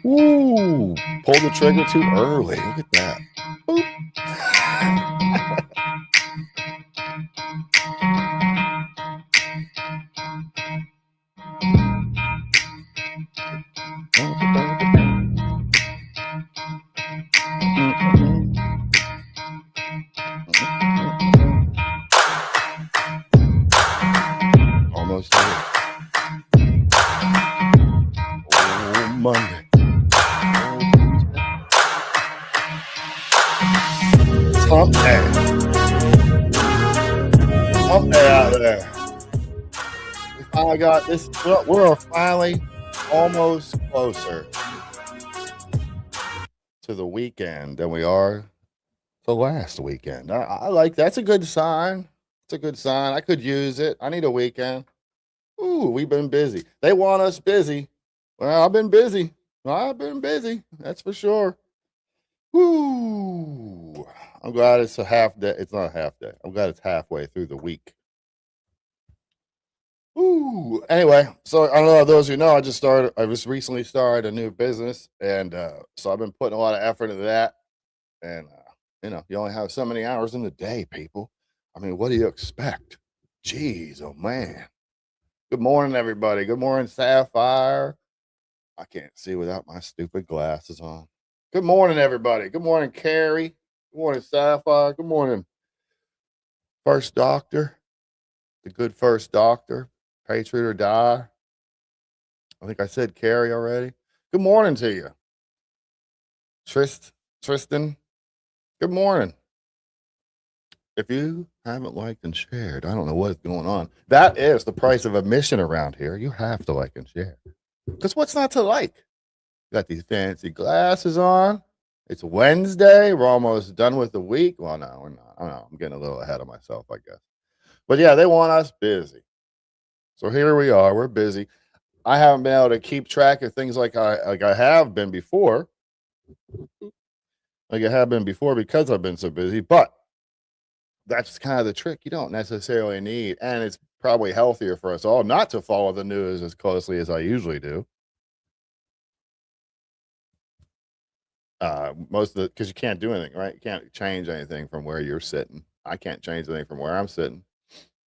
Ooh, pull the trigger too early. Look at that. Boop. Almost there. Oh, Monday. It's hump day. Hump day out there. We finally got this. We're finally almost closer to the weekend than we are the last weekend. I like that's a good sign. It's a good sign. I could use it. I need a weekend. Ooh, we've been busy. They want us busy. Well, I've been busy. I've been busy. That's for sure. Woo! I'm glad it's a half day. It's not a half day. I'm glad it's halfway through the week. Ooh. Anyway, so I don't know those who know. I just recently started a new business, and so I've been putting a lot of effort into that. And you only have so many hours in the day, people. I mean, what do you expect? Jeez, oh man. Good morning, everybody. Good morning, Sapphire. I can't see without my stupid glasses on. Good morning, everybody. Good morning, Carrie. Good morning, Sapphire. Good morning, First Doctor. The good First Doctor. Patriot or die. I think I said Carrie already. Good morning to you. Tristan. Good morning. If you haven't liked and shared, I don't know what is going on. That is the price of admission around here. You have to like and share. Because what's not to like? Got these fancy glasses on. It's Wednesday. We're almost done with the week. Well, no, we're not. I don't know. I'm getting a little ahead of myself, I guess. But yeah, they want us busy. So here we are. We're busy. I haven't been able to keep track of things like I have been before. Like I have been before because I've been so busy. But that's kind of the trick. You don't necessarily need, and it's probably healthier for us all not to follow the news as closely as I usually do. Most of the because you can't do anything, right? You can't change anything from where you're sitting. I can't change anything from where I'm sitting.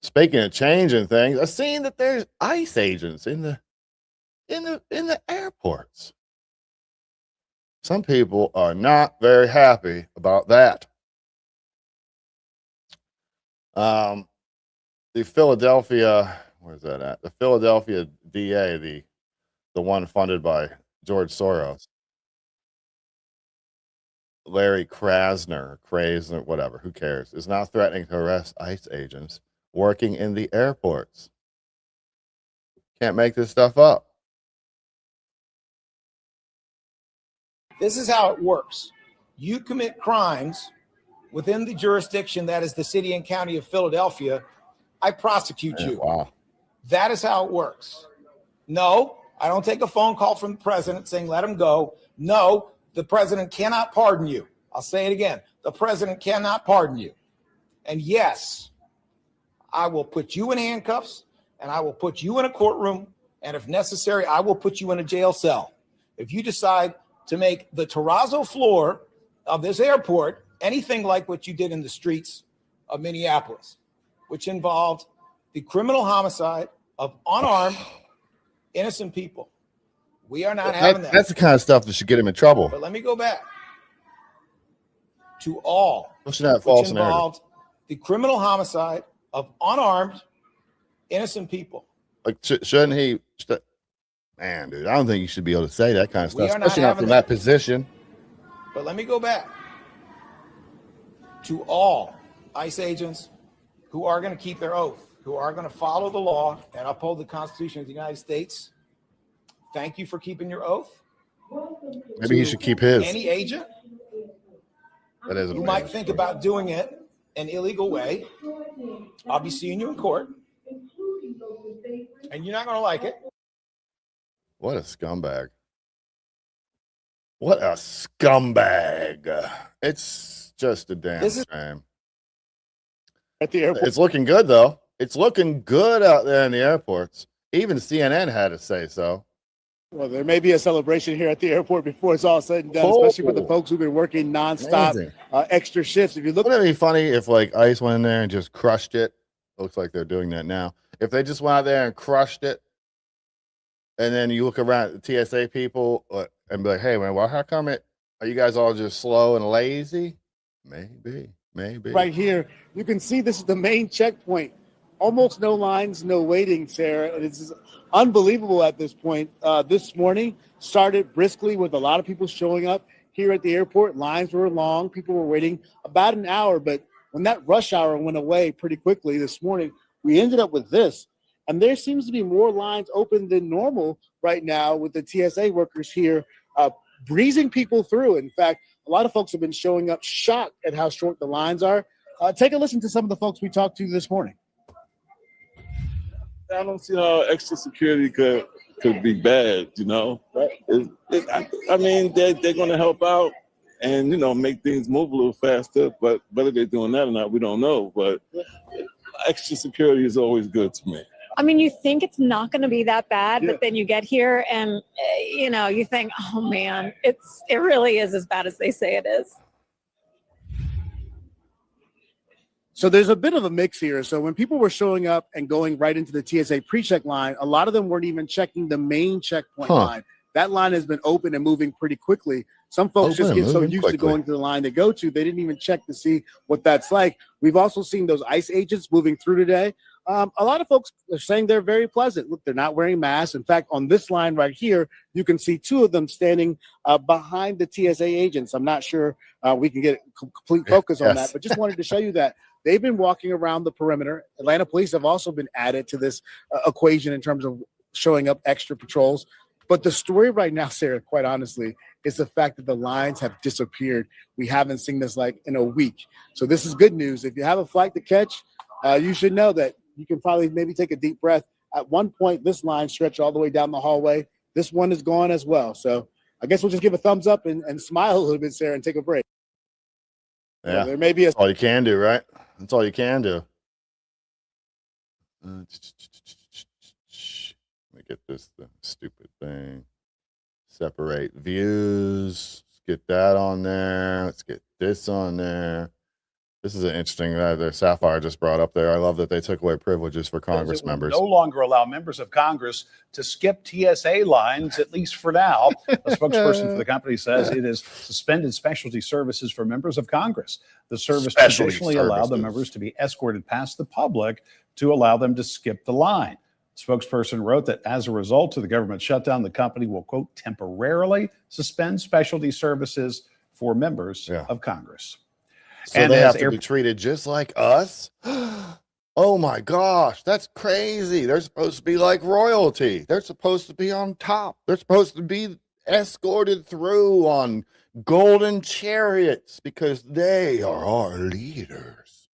Speaking of changing things, I've seen that there's ICE agents in the airports. some people are not very happy about that. The Philadelphia, where's that at? The Philadelphia DA, the one funded by George Soros, Larry Krasner, whatever, who cares, is now threatening to arrest ICE agents working in the airports. Can't make this stuff up. This is how it works. You commit crimes within the jurisdiction that is the city and county of Philadelphia, I prosecute you. Wow. That is how it works. No, I don't take a phone call from the president saying, let him go. No, the president cannot pardon you. I'll say it again. The president cannot pardon you. And yes, I will put you in handcuffs and I will put you in a courtroom. And if necessary, I will put you in a jail cell. If you decide to make the terrazzo floor of this airport anything like what you did in the streets of Minneapolis, which involved the criminal homicide of unarmed, innocent people. We are not having that. That's the kind of stuff that should get him in trouble. But let me go back to all, which involved the criminal homicide of unarmed, innocent people. Like, shouldn't he? Man, dude, I don't think you should be able to say that kind of stuff, especially not from that position. But let me go back to all ICE agents who are going to keep their oath, who are going to follow the law and uphold the Constitution of the United States. Thank you for keeping your oath. Maybe he should keep his. Any agent who might think about doing it an illegal way, I'll be seeing you in court, and you're not going to like it. What a scumbag. What a scumbag. It's just a damn shame. At the airport. It's looking good, though. It's looking good out there in the airports. Even CNN had to say so. Well, there may be a celebration here at the airport before it's all said and done, especially for the folks who've been working nonstop, extra shifts. If you look, wouldn't it be funny if like ICE went in there and just crushed it? Looks like they're doing that now. If they just went out there and crushed it, and then you look around at the TSA people and be like, "Hey, man, well, how come are you guys all just slow and lazy?" Maybe. Right here, you can see this is the main checkpoint. Almost no lines, no waiting, Sarah. It's unbelievable at this point. This morning started briskly with a lot of people showing up here at the airport. Lines were long. People were waiting about an hour. But when that rush hour went away pretty quickly this morning, we ended up with this. And there seems to be more lines open than normal right now with the TSA workers here breezing people through. In fact, a lot of folks have been showing up shocked at how short the lines are. Take a listen to some of the folks we talked to this morning. I don't see how extra security could be bad, you know. I mean, they're going to help out and, you know, make things move a little faster, but whether they're doing that or not, we don't know. But extra security is always good to me. I mean, you think it's not going to be that bad, but then you get here and, you know, you think, oh, man, it really is as bad as they say it is. So there's a bit of a mix here. So when people were showing up and going right into the TSA pre-check line, a lot of them weren't even checking the main checkpoint line. That line has been open and moving pretty quickly. Some folks just get so used to going to the line they go to, they didn't even check to see what that's like. We've also seen those ICE agents moving through today. A lot of folks are saying they're very pleasant. Look, they're not wearing masks. In fact, on this line right here, you can see two of them standing behind the TSA agents. I'm not sure we can get complete focus on that, but just wanted to show you that they've been walking around the perimeter. Atlanta police have also been added to this equation in terms of showing up extra patrols. But the story right now, Sarah, quite honestly, is the fact that the lines have disappeared. We haven't seen this like in a week. So this is good news. If you have a flight to catch, you should know that you can probably maybe take a deep breath. At one point, this line stretched all the way down the hallway. This one is gone as well. So I guess we'll just give a thumbs up and smile a little bit, Sarah, and take a break. Yeah, there may be that's all you can do, right? That's all you can do. Let me get this stupid thing. Separate views. Let's get that on there. Let's get this on there. This is an interesting the Sapphire just brought up there. I love that they took away privileges for Congress members. No longer allow members of Congress to skip TSA lines, at least for now. A spokesperson for the company says it has suspended specialty services for members of Congress. The service traditionally allowed the members to be escorted past the public to allow them to skip the line. The spokesperson wrote that as a result of the government shutdown, the company will, quote, temporarily suspend specialty services for members of Congress. So and they have to be treated just like us? Oh my gosh, that's crazy. They're supposed to be like royalty. They're supposed to be on top. They're supposed to be escorted through on golden chariots because they are our leaders.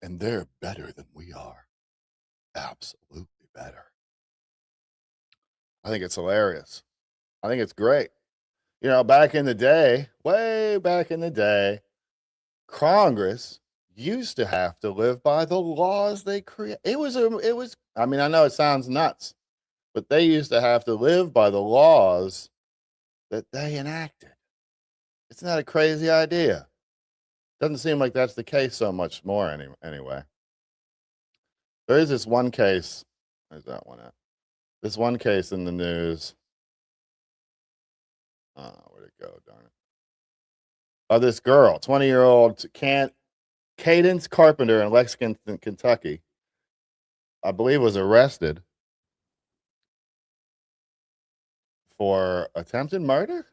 And they're better than we are. Absolutely better. I think it's hilarious. I think it's great. You know, back in the day, way back in the day, Congress used to have to live by the laws they create. I mean, I know it sounds nuts, but they used to have to live by the laws that they enacted. Isn't that a crazy idea? Doesn't seem like that's the case so much more anyway. There is this one case. Where's that one at? This one case in the news. Where'd it go? Darn it. Oh, this girl, 20-year-old Cadence Carpenter in Lexington, Kentucky, I believe was arrested for attempted murder.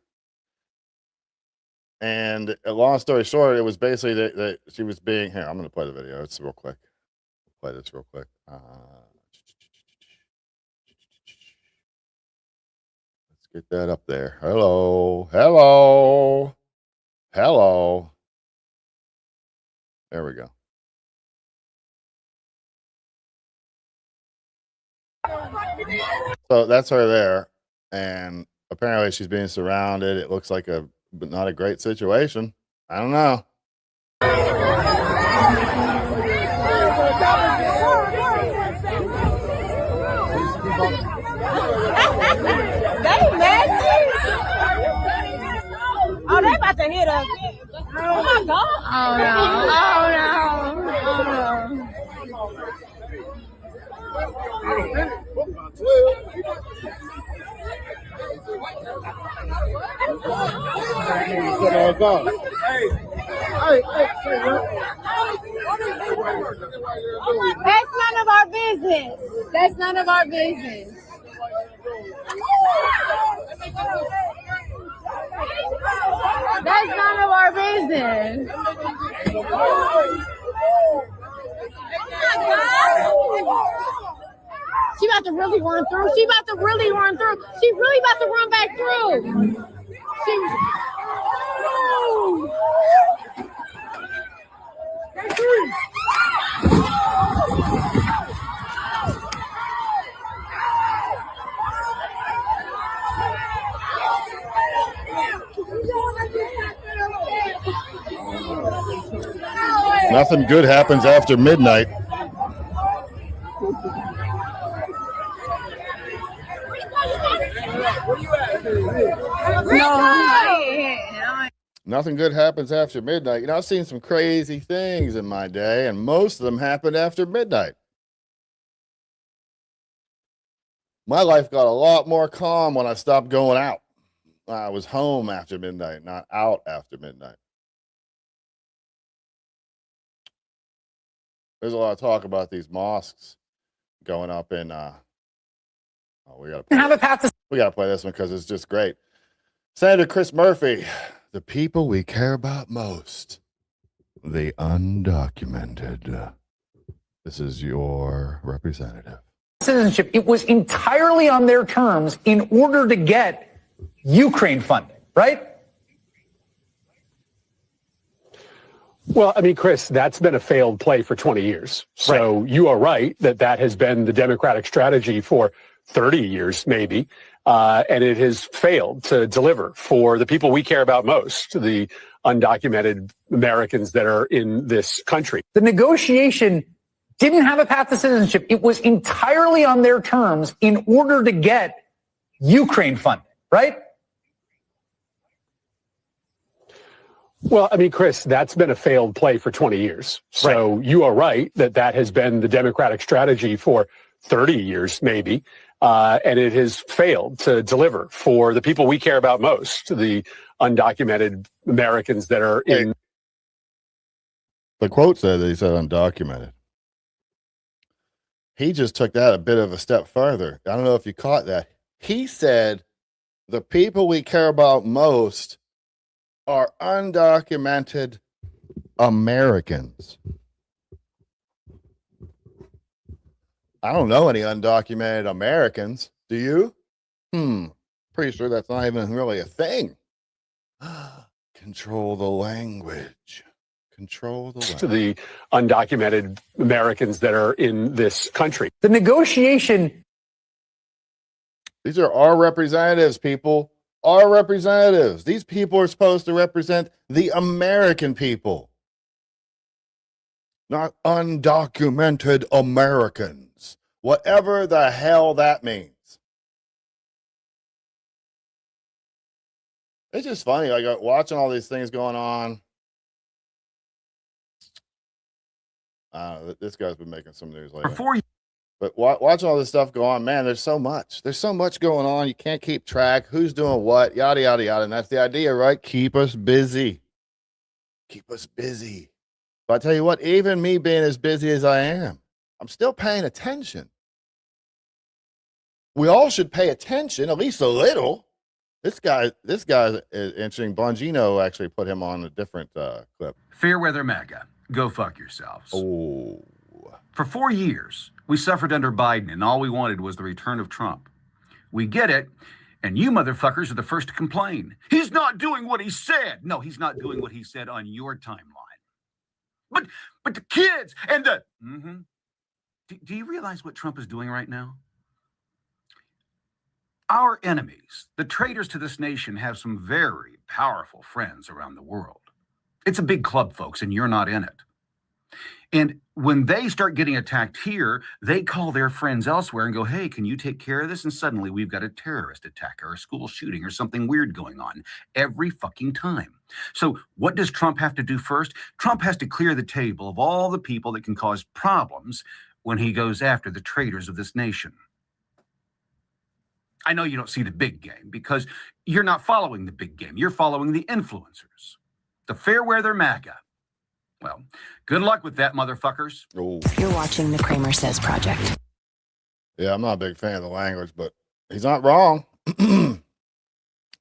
And long story short, it was basically that she was being, here, I'm going to play the video. It's real quick. Play this real quick. Let's get that up there. Hello. There we go. So that's her there. And apparently she's being surrounded. It looks like but not a great situation. I don't know. They messy. Oh, they about to hit us. Oh my God. Oh no. That's none of our business. That's none of our business. That's none of our business. She about to really run through. She about to really run through. She really about to run back through. Nothing good happens after midnight. Nothing good happens after midnight. You know, I've seen some crazy things in my day, and most of them happened after midnight. My life got a lot more calm when I stopped going out. I was home after midnight, not out after midnight. There's a lot of talk about these mosques going up in we gotta play this one because it's just great. Senator Chris Murphy, the people we care about most, the undocumented. This is your representative. Citizenship, it was entirely on their terms in order to get Ukraine funding, right? Well, I mean, Chris, that's been a failed play for 20 years. So you are right that has been the Democratic strategy for 30 years, maybe. And it has failed to deliver for the people we care about most, the undocumented Americans that are in this country. The negotiation didn't have a path to citizenship. It was entirely on their terms in order to get Ukraine funding, right? Well, I mean, Chris, that's been a failed play for 20 years. So you are right that that has been the Democratic strategy for 30 years, maybe. And it has failed to deliver for the people we care about most, the undocumented Americans that are in. The quote said that he said undocumented. He just took that a bit of a step further. I don't know if you caught that. He said the people we care about most are undocumented Americans. I don't know any undocumented Americans. Do you? Pretty sure that's not even really a thing. Control the language. Control the language. To the undocumented Americans that are in this country. The negotiation. These are our representatives, people. Our representatives. These people are supposed to represent the American people, not undocumented Americans. Whatever the hell that means. It's just funny, like watching all these things going on. This guy's been making some news lately. But watching all this stuff go on, man, there's so much. There's so much going on. You can't keep track. Who's doing what, yada, yada, yada. And that's the idea, right? Keep us busy. Keep us busy. But I tell you what, even me being as busy as I am, I'm still paying attention. We all should pay attention, at least a little. This guy is interesting. Bongino actually put him on a different clip. Fair weather MAGA. Go fuck yourselves. Oh. For 4 years, we suffered under Biden, and all we wanted was the return of Trump. We get it, and you motherfuckers are the first to complain. He's not doing what he said. No, he's not doing what he said on your timeline. But the kids and the... Do you realize what Trump is doing right now? Our enemies, the traitors to this nation, have some very powerful friends around the world. It's a big club, folks, and you're not in it. And when they start getting attacked here, they call their friends elsewhere and go, hey, can you take care of this? And suddenly we've got a terrorist attack or a school shooting or something weird going on every fucking time. So what does Trump have to do first? Trump has to clear the table of all the people that can cause problems when he goes after the traitors of this nation. I know you don't see the big game because you're not following the big game. You're following the influencers, the fair weather MAGA. Well, good luck with that, motherfuckers. Oh. You're watching the Kramer Says Project. Yeah, I'm not a big fan of the language, but he's not wrong.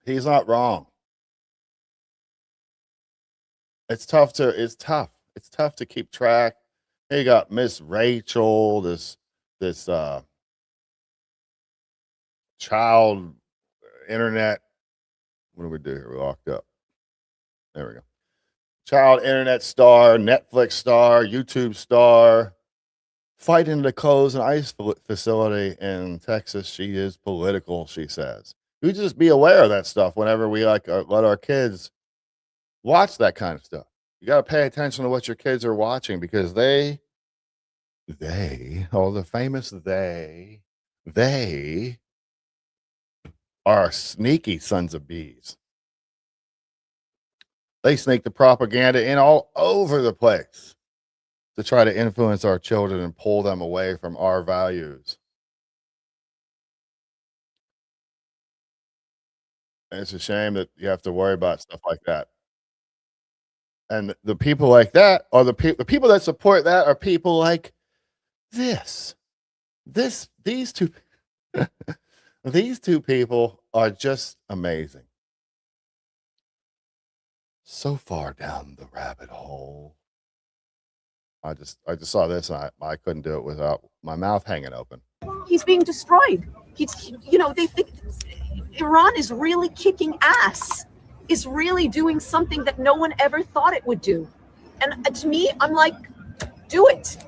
He's not wrong. It's tough to keep track. Hey, you got Miss Rachel, this child internet. What do we do here? We're locked up. There we go. Child internet star, Netflix star, YouTube star, fighting to close an ICE facility in Texas. She is political, she says. You just be aware of that stuff whenever we let our kids watch that kind of stuff. You got to pay attention to what your kids are watching because the famous they are sneaky sons of bees. They sneak the propaganda in all over the place to try to influence our children and pull them away from our values. And it's a shame that you have to worry about stuff like that. And the people like that are the people that support that are people like these two these two people are just amazing. So far down the rabbit hole. I just saw this and I couldn't do it without my mouth hanging open. He's being destroyed. They think Iran is really kicking ass, is really doing something that no one ever thought it would do. And to me, I'm like, do it.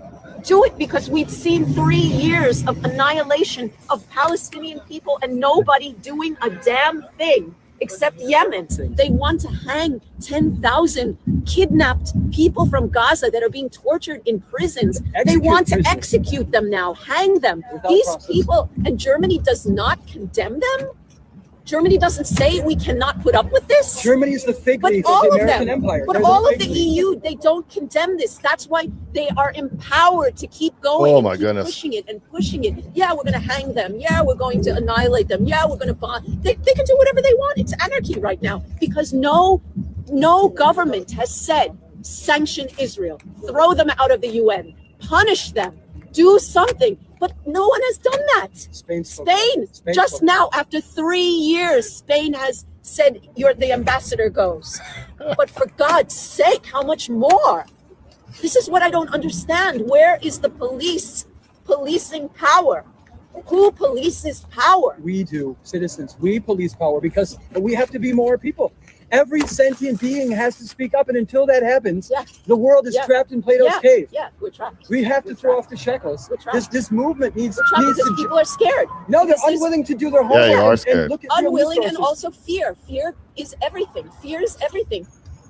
Do it, because we've seen 3 years of annihilation of Palestinian people and nobody doing a damn thing except Yemen. They want to hang 10,000 kidnapped people from Gaza that are being tortured in prisons. They want to execute them now, hang them. These people, and Germany does not condemn them. Germany doesn't say we cannot put up with this. Germany is the fig But leaf of all the of American them, empire. but They're all of fig the leaf. EU, they don't condemn this. That's why they are empowered to keep going Oh and my keep goodness. pushing it and pushing it. Yeah, we're going to hang them. Yeah, we're going to annihilate them. Yeah, we're going to bomb. They can do whatever they want. It's anarchy right now because no government has said sanction Israel, throw them out of the UN, punish them, do something. But no one has done that. Spain just now, after 3 years, Spain has said the ambassador goes. But for God's sake, how much more? This is what I don't understand. Where is the police policing power? Who polices power? We do, citizens. We police power because we have to be more people. Every sentient being has to speak up, and until that happens, the world is trapped in Plato's cave. Yeah, we're trapped. We have to throw off the shackles. This movement needs to. People are scared. No, they're unwilling to do their homework. Yeah, you are and scared. look at real Unwilling and resources. also fear. Fear is everything. Fear is everything.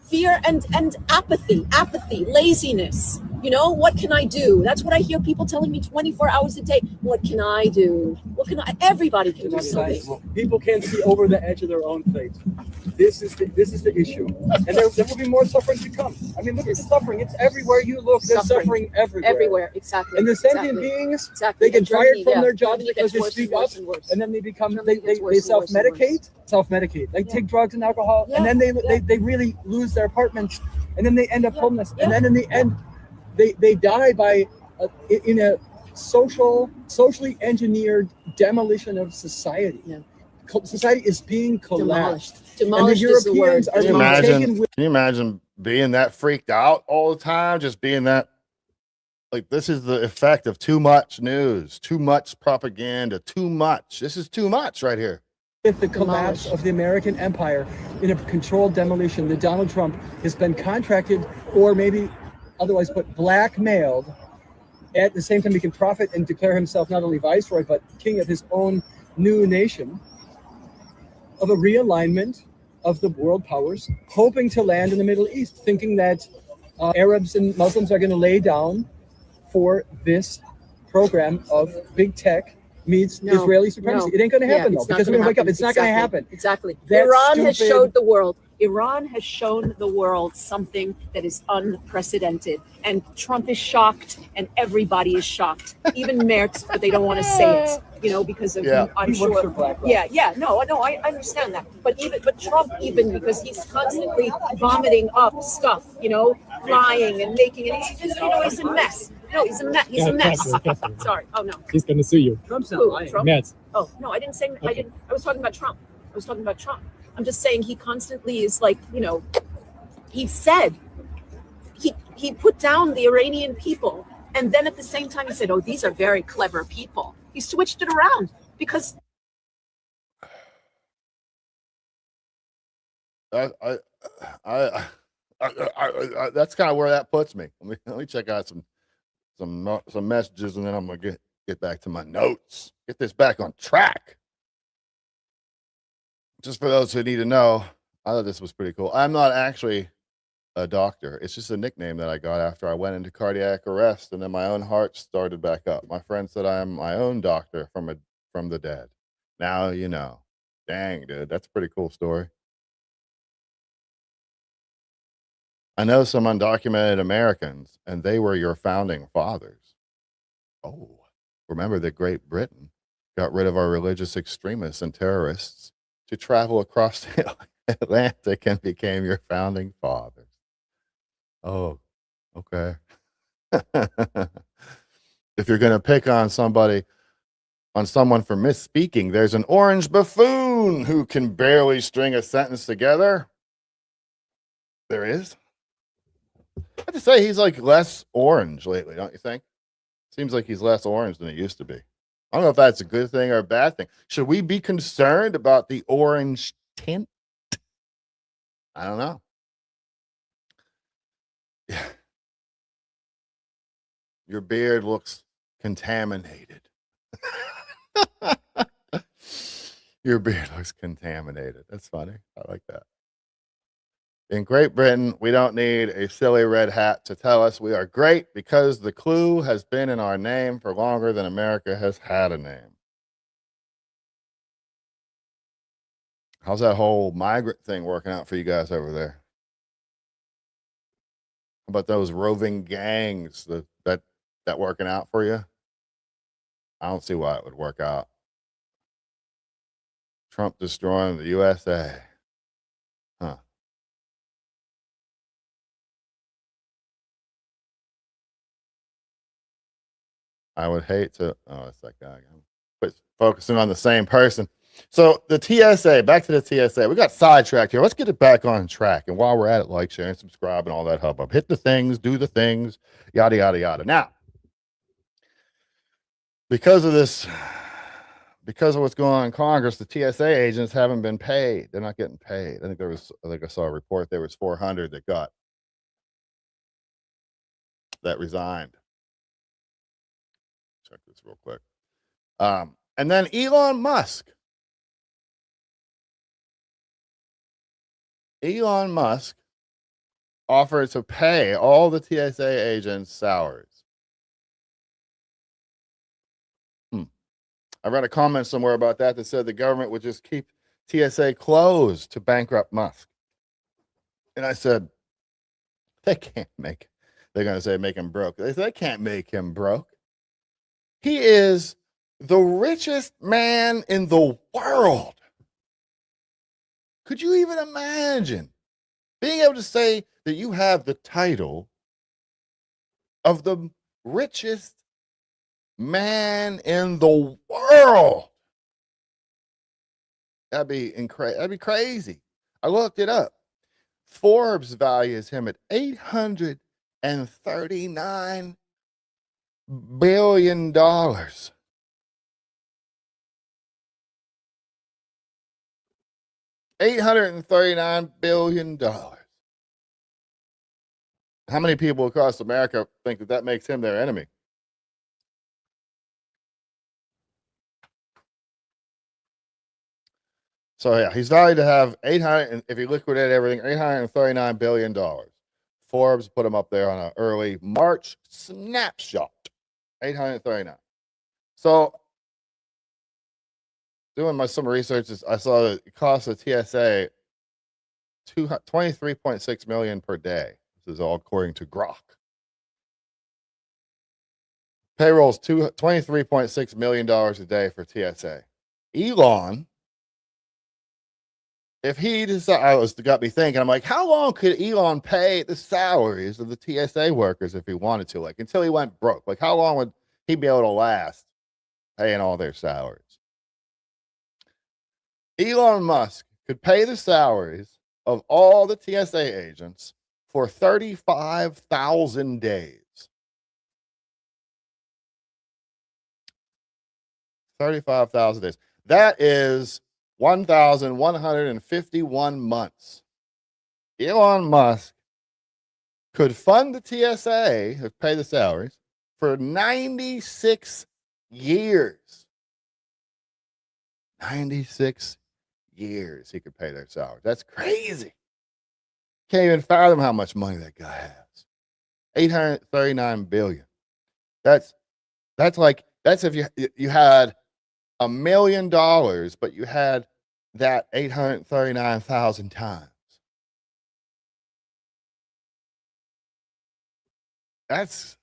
Fear and apathy, laziness. You know, what can I do? That's what I hear people telling me 24 hours a day. What can I do? Everybody can do something. People can't see over the edge of their own plate. This is the issue, and there will be more suffering to come. I mean, look at the suffering; it's everywhere you look. There's suffering everywhere. Everywhere, exactly. And the sentient beings, they get fired from their jobs because they speak up, and then they become they self-medicate. Like take drugs and alcohol, and then they really lose their apartments, and then they end up homeless, and then in the end, they die by in a socially engineered demolition of society. Yeah. Society is being collapsed. Demolished and the Europeans are being taken with. Can you imagine being that freaked out all the time? Just being that, like, this is the effect of too much news, too much propaganda, too much. This is too much right here. With the collapse of the American empire in a controlled demolition, that Donald Trump has been contracted or maybe otherwise put blackmailed. At the same time, he can profit and declare himself not only viceroy, but king of his own new nation, of a realignment of the world powers, hoping to land in the Middle East, thinking that Arabs and Muslims are going to lay down for this program of big tech meets Israeli supremacy. It ain't going to happen, though, because we're going to wake up. It's not going to happen. Exactly. That's Iran has stupid. showed the world. Iran has shown the world something that is unprecedented. And Trump is shocked, and everybody is shocked. Even Mertz, but they don't want to say it, you know, because of, I'm He works sure. for BlackRock. No, I understand that. But Trump, even because he's constantly vomiting up stuff, you know, lying and making, and he's just, you know, he's a mess. No, he's a mess. He's a mess. Sorry. Oh no. He's gonna sue you. Trump's not lying. Trump? Mets. Oh no, I didn't say. I didn't. I was talking about Trump. I'm just saying he constantly is like, you know, he said he put down the Iranian people, and then at the same time he said, "Oh, these are very clever people." He switched it around because I that's kind of where that puts me. Let me check out some messages, and then I'm gonna get back to my notes. Get this back on track. Just for those who need to know, I thought this was pretty cool. I'm not actually a doctor. It's just a nickname that I got after I went into cardiac arrest, and then my own heart started back up. My friend said I am my own doctor from the dead. Now you know. Dang, dude, that's a pretty cool story. I know some undocumented Americans, and they were your founding fathers. Oh, remember that Great Britain got rid of our religious extremists and terrorists to travel across the Atlantic and became your founding fathers. Oh, okay. If you're going to pick on someone for misspeaking, there's an orange buffoon who can barely string a sentence together. There is. I have to say, he's like less orange lately, don't you think? Seems like he's less orange than he used to be. I don't know if that's a good thing or a bad thing. Should we be concerned about the orange tint? I don't know. Yeah. Your beard looks contaminated. Your beard looks contaminated. That's funny. I like that. In Great Britain, we don't need a silly red hat to tell us we are great because the clue has been in our name for longer than America has had a name. How's that whole migrant thing working out for you guys over there? How about those roving gangs that working out for you? I don't see why it would work out. Trump destroying the USA. Huh. I would hate to. Oh, it's that guy. But focusing on the same person. So the TSA, back to the TSA. We got sidetracked here. Let's get it back on track. And while we're at it, like, share, and subscribe, and all that hubbub. Hit the things, do the things, yada, yada, yada. Now, because of this, because of what's going on in Congress, the TSA agents haven't been paid. They're not getting paid. I think I saw a report there was 400 that resigned. Check this real quick. And then Elon Musk offered to pay all the TSA agents' salaries. I read a comment somewhere about that said the government would just keep TSA closed to bankrupt Musk. And I said, they can't make, they're going to say make him broke. They can't make him broke. He is the richest man in the world. Could you even imagine being able to say that you have the title of the richest man in the world? That'd be crazy. I looked it up. Forbes values him at $839 billion. $839 billion. How many people across America think that makes him their enemy? So yeah, he's valued to have 800. If you liquidate everything, $839 billion. Forbes put him up there on an early March snapshot. 839. So doing some research, I saw that it costs the TSA $23.6 million per day. This is all according to Grok. Payroll's $23.6 million a day for TSA. Elon, if he decided, got me thinking, I'm like, how long could Elon pay the salaries of the TSA workers if he wanted to? Like, until he went broke. Like, how long would he be able to last paying all their salaries? Elon Musk could pay the salaries of all the TSA agents for 35,000 days. 35,000 days. That is 1,151 months. Elon Musk could fund the TSA, pay the salaries, for 96 years. 96 years he could pay their salaries. That's crazy. Can't even fathom how much money that guy has. 839 billion. That's if you had $1 million, but you had that 839,000 times. That's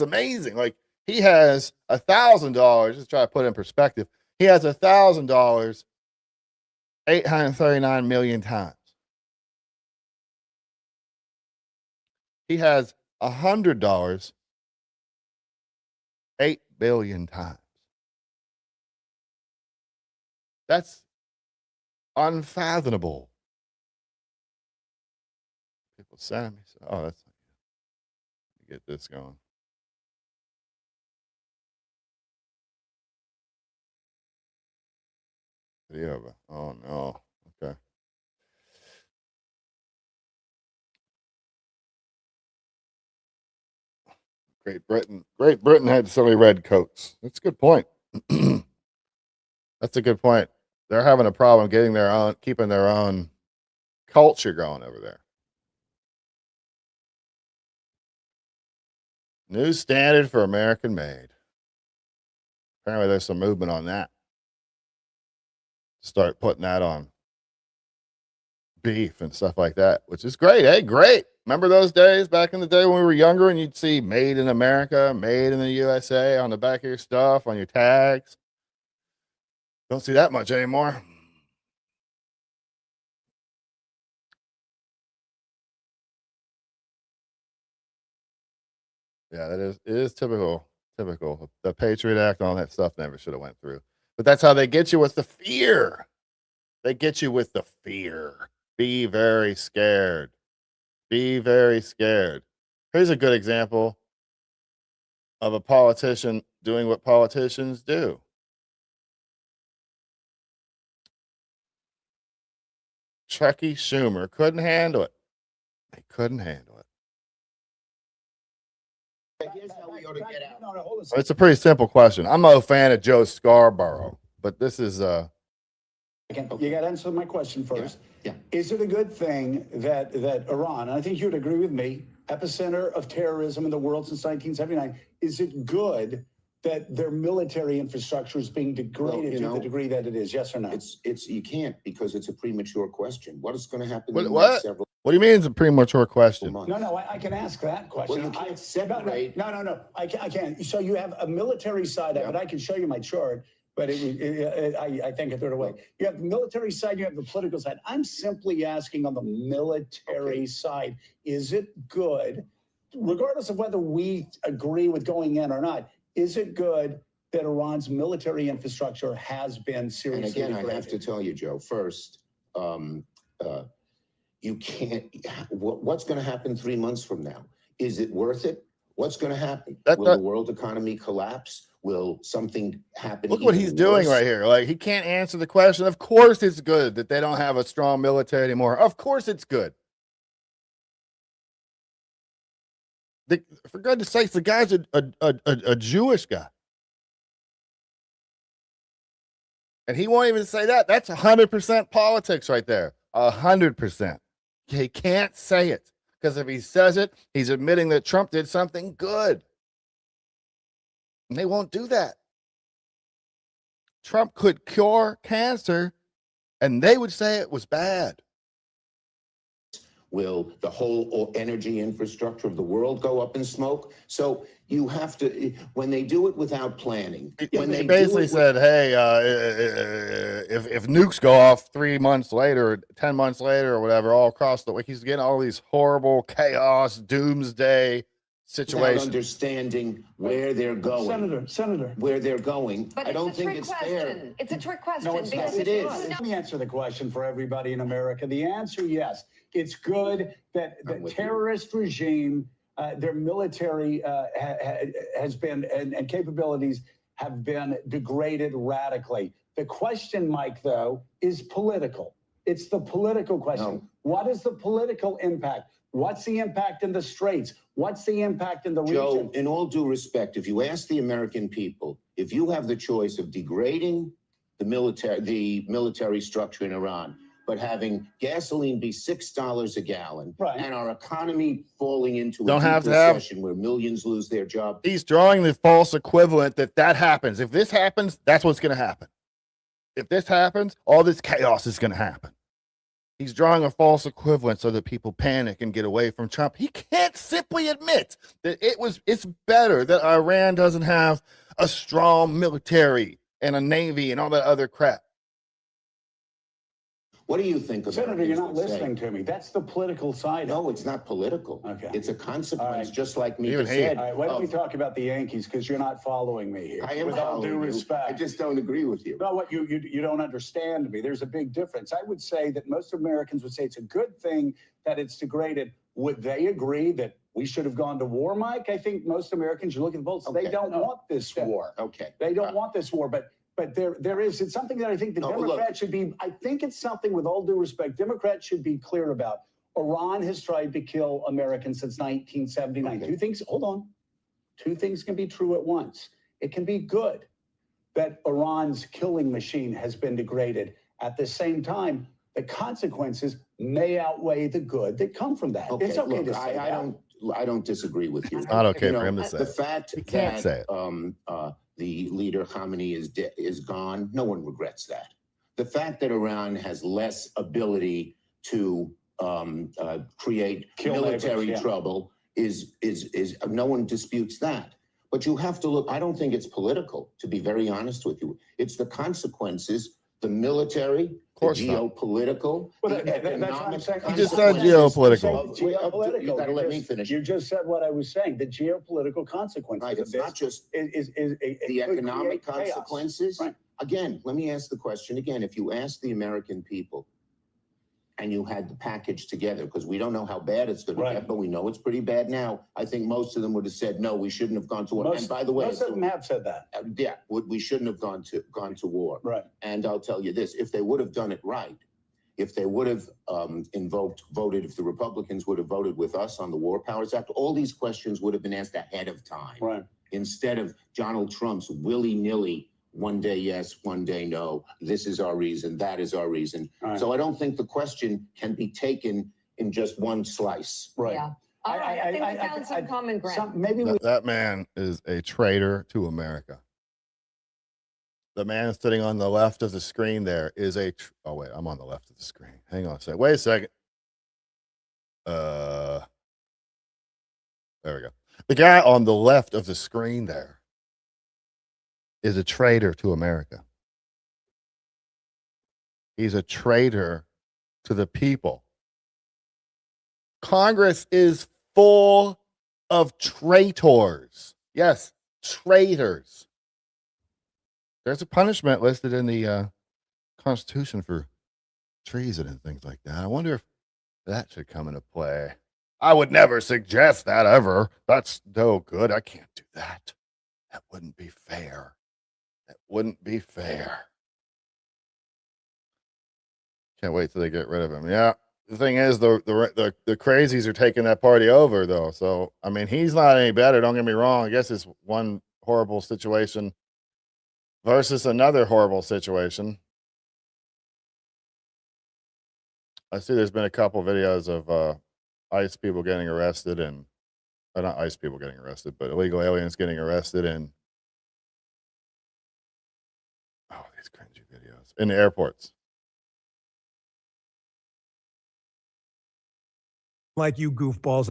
amazing. Like, he has $1,000. Just try to put it in perspective. He has $1,000 839 million times. He has $100 8 billion times. That's unfathomable. People send me. Oh, that's get this going. Video. Oh no. Okay. Great Britain had so many red coats. That's a good point. That's a good point. They're having a problem keeping their own culture going over there. New standard for American made. Apparently there's some movement on that. start putting that on beef and stuff like that, which is great. Hey, great. Remember those days back in the day when we were younger and you'd see made in America, made in the USA on the back of your stuff, on your tags? Don't see that much anymore. Yeah, it is typical. The Patriot Act and all that stuff never should have went through. But that's how they get you, with the fear. They get you with the fear. Be very scared. Be very scared. Here's a good example of a politician doing what politicians do. Chucky Schumer couldn't handle it. They couldn't handle it. Here's how we ought to get out. It's a pretty simple question. I'm no fan of Joe Scarborough, but this is You got to answer my question first. Yeah. Is it a good thing that Iran, and I think you would agree with me, epicenter of terrorism in the world since 1979, is it good that their military infrastructure is being degraded to the degree that it is? Yes or no? It's you can't, because it's a premature question. What is going to happen What- in the what? next several what do you mean it's a premature question? months? No, I can ask that question. Well, you can't separate. No. I can. So you have a military side of it. I can show you my chart, but I think I threw it away. You have the military side, you have the political side. I'm simply asking on the military side, is it good, regardless of whether we agree with going in or not, is it good that Iran's military infrastructure has been seriously And again, degraded? I have to tell you, Joe, first, you can't, what's going to happen 3 months from now? Is it worth it? What's going to happen? Will the world economy collapse? Will something happen? Look what even he's doing worse? right here. Like, he can't answer the question. Of course it's good that they don't have a strong military anymore. Of course it's good. For goodness sakes, the guy's a Jewish guy. And he won't even say that. That's 100% politics right there. 100%. He can't say it, because if he says it, he's admitting that Trump did something good. And they won't do that. Trump could cure cancer, and they would say it was bad. Will the whole energy infrastructure of the world go up in smoke? So you have to, when they do it without planning, when He they basically do it said, hey, if nukes go off 3 months later, 10 months later, or whatever, all across the week, he's getting all these horrible chaos, doomsday without situations. understanding where they're going. Senator, where they're going, But I don't it's a think trick it's question. fair. It's a trick question. No, it's because not. It is. Let me answer the question for everybody in America. The answer, yes. It's good that the terrorist regime, their military has been, and capabilities have been degraded radically. The question, Mike, though, is political. It's the political question. No. What is the political impact? What's the impact in the Straits? What's the impact in the Joe, region? in all due respect, if you ask the American people, if you have the choice of degrading the military structure in Iran, but having gasoline be $6 a gallon, and our economy falling into Don't a have deep to have- recession where millions lose their job. He's drawing the false equivalent that happens. If this happens, that's what's going to happen. If this happens, all this chaos is going to happen. He's drawing a false equivalent so that people panic and get away from Trump. He can't simply admit that it's better that Iran doesn't have a strong military and a navy and all that other crap. What do you think of Senator, you're not listening to me. That's the political side. No, it's not political. Okay. It's a consequence, just like Mika Even he. said. All right, why don't we talk about the Yankees, because you're not following me here. I am With all following due you. respect. I just don't agree with you. No, what you don't understand me. There's a big difference. I would say that most Americans would say it's a good thing that it's degraded. Would they agree that we should have gone to war, Mike? I think most Americans, you look at the votes, they don't want this war. Okay. They don't want this war, but there is, it's something that I think the Democrats should be, I think it's something, with all due respect, Democrats should be clear about. Iran has tried to kill Americans since 1979. Okay. Two things can be true at once. It can be good that Iran's killing machine has been degraded. At the same time, the consequences may outweigh the good that come from that. Okay, It's okay look, to say that. I don't disagree with you. It's not okay for him to say the it. fact He can't that say it. the leader Khamenei is gone, no one regrets that. The fact that Iran has less ability to create military trouble is no one disputes that. But you have to look, I don't think it's political, to be very honest with you. It's the consequences, the military, the geopolitical, the economic. You just said geopolitical. You gotta let me finish. You just said what I was saying, the geopolitical consequences. Right, it's not just the economic consequences. Right. Again, let me ask the question again. If you ask the American people and you had the package together, because we don't know how bad it's going to get, but we know it's pretty bad now. I think most of them would have said, no, we shouldn't have gone to war. And by the way, most of them have said that. Yeah, we shouldn't have gone to war. Right. And I'll tell you this, if they would have done it right, if they would have voted, if the Republicans would have voted with us on the War Powers Act, all these questions would have been asked ahead of time. Right. Instead of Donald Trump's willy-nilly, one day yes, one day no, this is our reason, that is our reason. Right. So I don't think the question can be taken in just one slice. Right. Yeah. All right. I think we found some common ground. Maybe That man is a traitor to America. The man sitting on the left of the screen there is oh wait, I'm on the left of the screen. Hang on a second. Wait a second. There we go. The guy on the left of the screen there is a traitor to America. He's a traitor to the people. Congress is full of traitors. Yes, traitors. There's a punishment listed in the Constitution for treason and things like that. I wonder if that should come into play. I would never suggest that ever. That's no good. I can't do that. That wouldn't be fair. That wouldn't be fair. Can't wait till they get rid of him. Yeah. The thing is, the crazies are taking that party over, though. So, I mean, he's not any better. Don't get me wrong. I guess it's one horrible situation versus another horrible situation. I see there's been a couple videos of ICE people getting arrested and not ICE people getting arrested, but illegal aliens getting arrested in these cringy videos in the airports. Like you goofballs.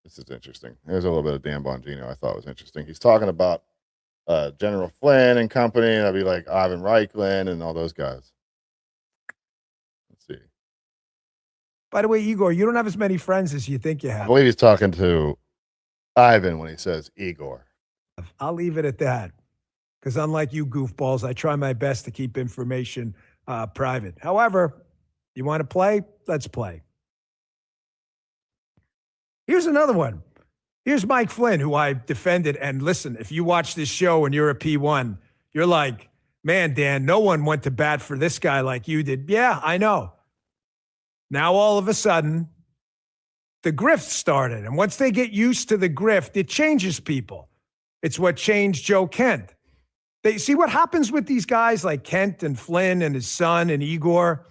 This is interesting. There's a little bit of Dan Bongino I thought was interesting. He's talking about General Flynn and company, and I'd be like Ivan Reichland and all those guys. Let's see. By the way, Igor, you don't have as many friends as you think you I have. believe he's talking to Ivan when he says Igor. I'll leave it at that. Because unlike you goofballs, I try my best to keep information private. However, you want to play? Let's play. Here's another one. Here's Mike Flynn, who I defended. And listen, if you watch this show and you're a P1, you're like, man, Dan, no one went to bat for this guy like you did. Yeah, I know. Now, all of a sudden, the grift started. And once they get used to the grift, it changes people. It's what changed Joe Kent. They see what happens with these guys like Kent and Flynn and his son and Igor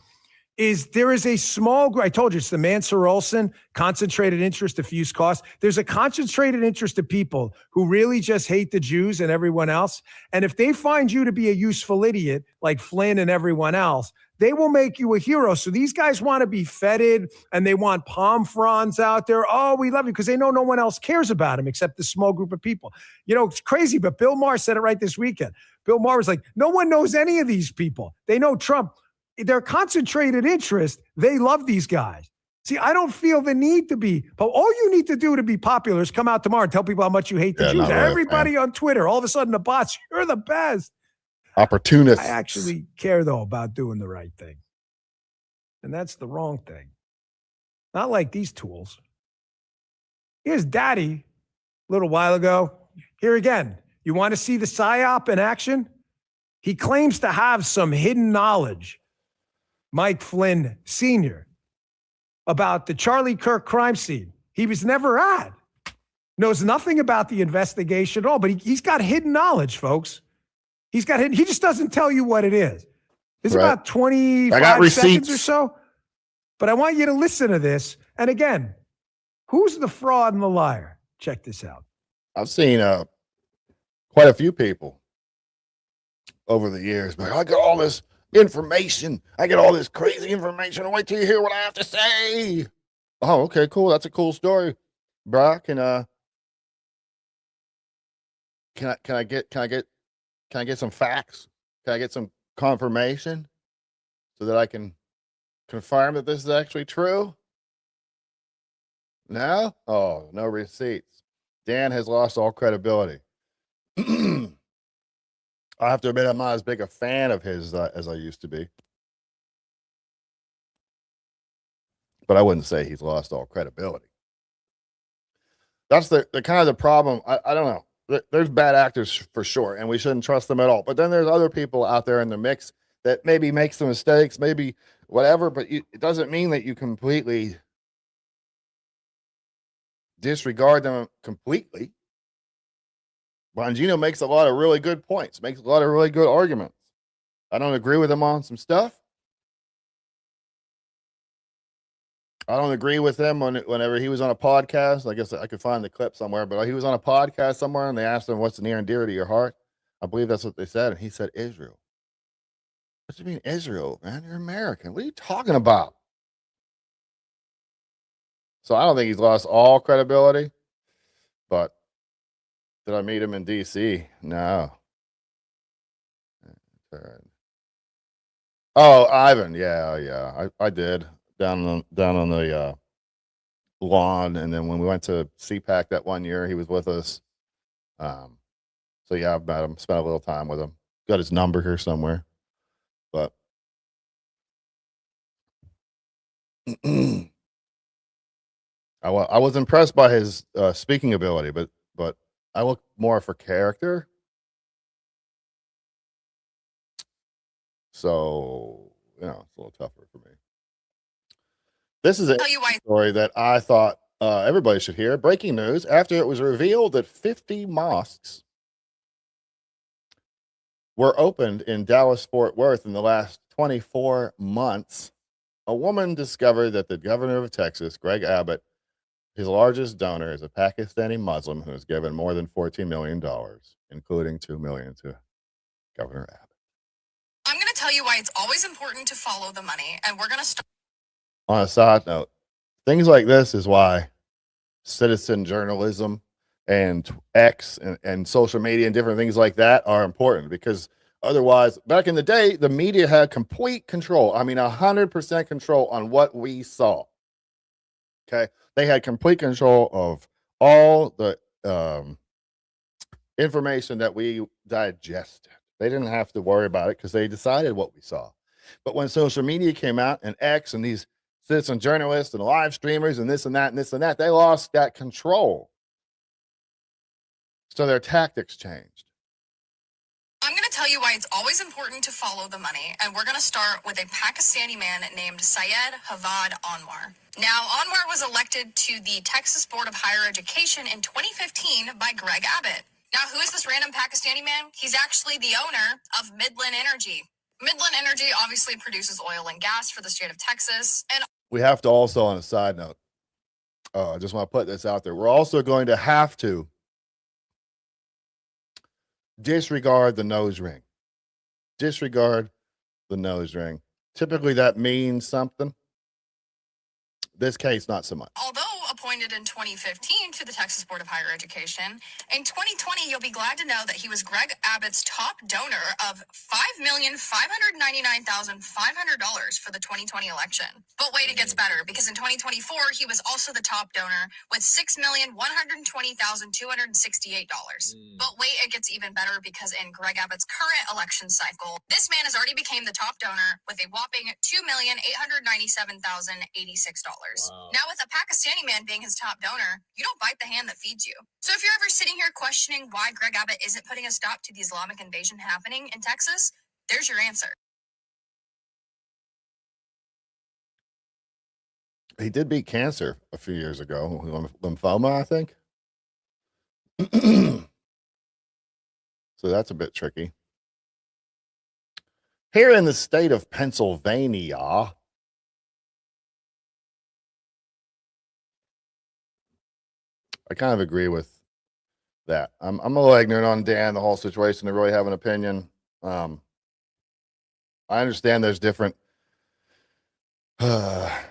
is there is a small group. I told you, it's the Mansur Olson, concentrated interest, diffuse cost. There's a concentrated interest of people who really just hate the Jews and everyone else. And if they find you to be a useful idiot like Flynn and everyone else, they will make you a hero. So these guys want to be feted and they want palm fronds out there. Oh, we love you because they know no one else cares about him except this small group of people. You know, it's crazy, but Bill Maher said it right this weekend. Bill Maher was like, no one knows any of these people. They know Trump. Their concentrated interest, they love these guys. See, I don't feel the need to be, but all you need to do to be popular is come out tomorrow and tell people how much you hate the Jews. Really, Everybody on Twitter, all of a sudden the bots, you're the best. Opportunists. I actually care, though, about doing the right thing. And that's the wrong thing. Not like these tools. Here's Daddy a little while ago. Here again. You want to see the PSYOP in action? He claims to have some hidden knowledge, Mike Flynn Sr., about the Charlie Kirk crime scene he was never at. Knows nothing about the investigation at all, but he's got hidden knowledge, folks. He's got hidden. He just doesn't tell you what it is. It's Right. about 25 seconds or so. But I want you to listen to this. And again, who's the fraud and the liar? Check this out. I've seen quite a few people over the years, but I got all this information. I get all this crazy information. Wait till you hear what I have to say. Oh, okay, cool. That's a cool story, bruh. Can I get some facts? Can I get some confirmation so that I can confirm that this is actually true? No? Oh, no receipts. Dan has lost all credibility. I have to admit, I'm not as big a fan of his as I used to be. But I wouldn't say he's lost all credibility. That's the kind of the problem. I don't know. There's bad actors for sure, and we shouldn't trust them at all. But then there's other people out there in the mix that maybe make some mistakes, maybe whatever, but it doesn't mean that you completely disregard them completely. Bongino makes a lot of really good points, makes a lot of really good arguments. I don't agree with him on some stuff. I don't agree with him whenever he was on a podcast. I guess I could find the clip somewhere, but he was on a podcast somewhere and they asked him, what's near and dear to your heart? I believe that's what they said. And he said, Israel. What do you mean, Israel, man? You're American. What are you talking about? So I don't think he's lost all credibility, but did I meet him in DC? No. Oh, Ivan. Yeah. I did down on the lawn, and then when we went to CPAC that one year, he was with us. So yeah, I've met him, spent a little time with him. Got his number here somewhere, but I was impressed by his speaking ability, but I look more for character. So it's a little tougher for me. This is a story that I thought everybody should hear. Breaking news: after it was revealed that 50 mosques were opened in Dallas-Fort Worth in the last 24 months, a woman discovered that the governor of Texas, Greg Abbott, his largest donor, is a Pakistani Muslim who has given more than $14 million, including $2 million to Governor Abbott. I'm going to tell you why it's always important to follow the money, and we're going to start. On a side note, things like this is why citizen journalism and X and social media and different things like that are important, because otherwise, back in the day, the media had complete control. I mean, 100% control on what we saw. Okay. They had complete control of all the information that we digested. They didn't have to worry about it because they decided what we saw. But when social media came out and X and these citizen journalists and live streamers and this and that and this and that, they lost that control. So their tactics changed. I'm going to tell you why it's always important to follow the money, and we're going to start with a Pakistani man named Syed Havad Anwar. Now, Anwar was elected to the Texas Board of Higher Education in 2015 by Greg Abbott. Now, who is this random Pakistani man? He's actually the owner of Midland Energy. Midland Energy obviously produces oil and gas for the state of Texas. And we have to also, on a side note, I just want to put this out there. We're also going to have to disregard the nose ring. Disregard the nose ring. Typically that means something. This case, not so much. Although appointed in 2015 to the Texas Board of Higher Education, in 2020, you'll be glad to know that he was Greg Abbott's top donor of $5,599,500 for the 2020 election. But wait, it gets better, because in 2024, he was also the top donor with $6,120,268. But wait, it gets even better, because in Greg Abbott's current election cycle, this man has already became the top donor with a whopping $2,897,086. Wow. Now, with a Pakistani man being his top donor, you don't bite the hand that feeds you. So if you're ever sitting here questioning why Greg Abbott isn't putting a stop to the Islamic invasion happening in Texas, there's your answer. He did beat cancer a few years ago, lymphoma, I think. So that's a bit tricky. Here in the state of Pennsylvania, I kind of agree with that. I'm a little ignorant on Dan, the whole situation, to really have an opinion. I understand there's different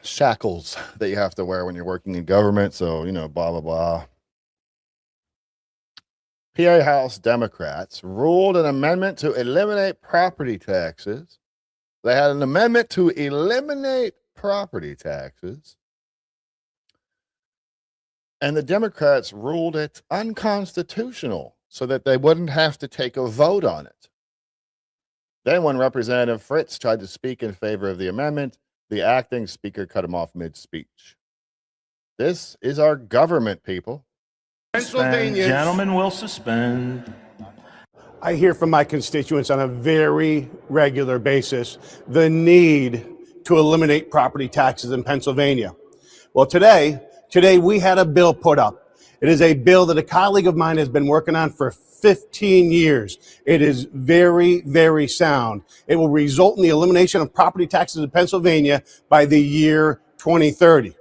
shackles that you have to wear when you're working in government. So, blah, blah, blah. PA House Democrats ruled an amendment to eliminate property taxes. They had an amendment to eliminate property taxes. And the Democrats ruled it unconstitutional so that they wouldn't have to take a vote on it. Then when Representative Fritz tried to speak in favor of the amendment, the acting speaker cut him off mid-speech. This is our government, people. Pennsylvania. Gentlemen will suspend. I hear from my constituents on a very regular basis the need to eliminate property taxes in Pennsylvania. Well, today we had a bill put up. It is a bill that a colleague of mine has been working on for 15 years. It is very, very sound. It will result in the elimination of property taxes in Pennsylvania by the year 2030.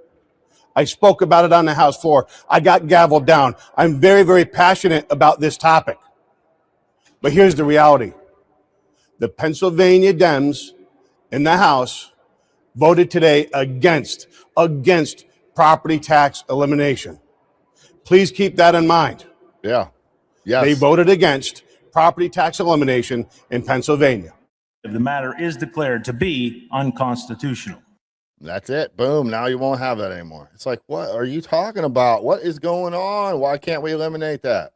I spoke about it on the House floor. I got gavelled down. I'm very, very passionate about this topic. But here's the reality. The Pennsylvania Dems in the House voted today against property tax elimination. Please keep that in mind. Yeah. Yes. They voted against property tax elimination in Pennsylvania. The matter is declared to be unconstitutional. That's it. Boom. Now you won't have that anymore. It's like, what are you talking about? What is going on? Why can't we eliminate that?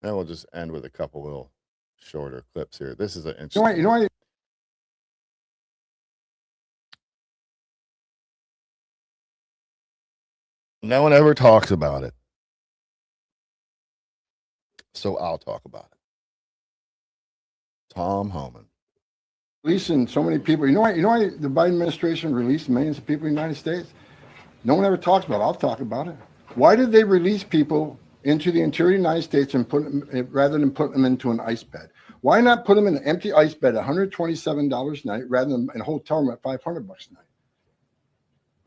Then we'll just end with a couple little shorter clips here. This is an interesting. No one ever talks about it. So I'll talk about it. Tom Homan. Releasing so many people. You know why the Biden administration released millions of people in the United States? No one ever talks about it. I'll talk about it. Why did they release people into the interior of the United States and put them, rather than put them into an ice bed? Why not put them in an empty ice bed, $127 a night, rather than in a hotel room at $500 a night?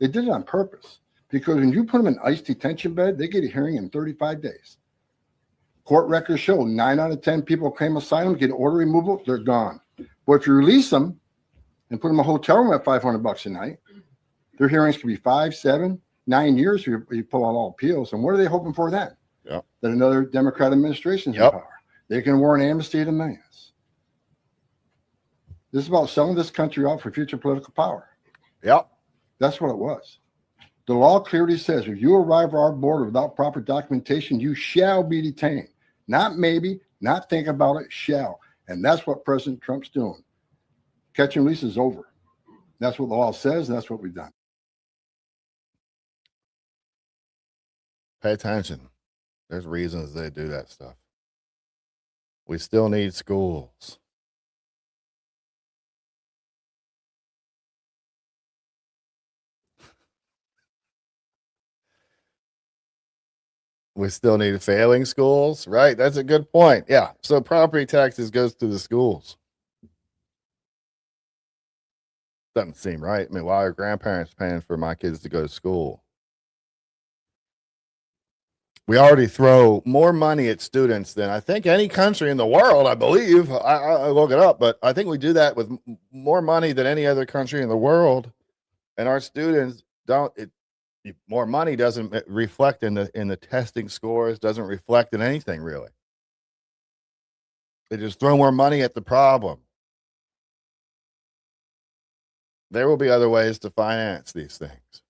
They did it on purpose, because when you put them in an ice detention bed, they get a hearing in 35 days. Court records show 9 out of 10 people claim asylum, get order removal, they're gone. But if you release them and put them in a hotel room at $500 a night, their hearings can be 5, 7, 9 years if you pull out all appeals. And what are they hoping for then? Yep. That another Democrat administration is in power. They can warrant amnesty to millions. This is about selling this country out for future political power. Yep. That's what it was. The law clearly says if you arrive at our border without proper documentation, you shall be detained. Not maybe, not think about it, shall. And that's what President Trump's doing. Catch and release is over. That's what the law says, and that's what we've done. Pay attention. There's reasons they do that stuff. We still need schools. We still need failing schools, right? That's a good point. Yeah. So property taxes goes to the schools. Doesn't seem right. I mean, why are grandparents paying for my kids to go to school? We already throw more money at students than I think any country in the world, I believe. I look it up, but I think we do that with more money than any other country in the world. And our students don't, more money doesn't reflect in the testing scores, doesn't reflect in anything really. They just throw more money at the problem. There will be other ways to finance these things.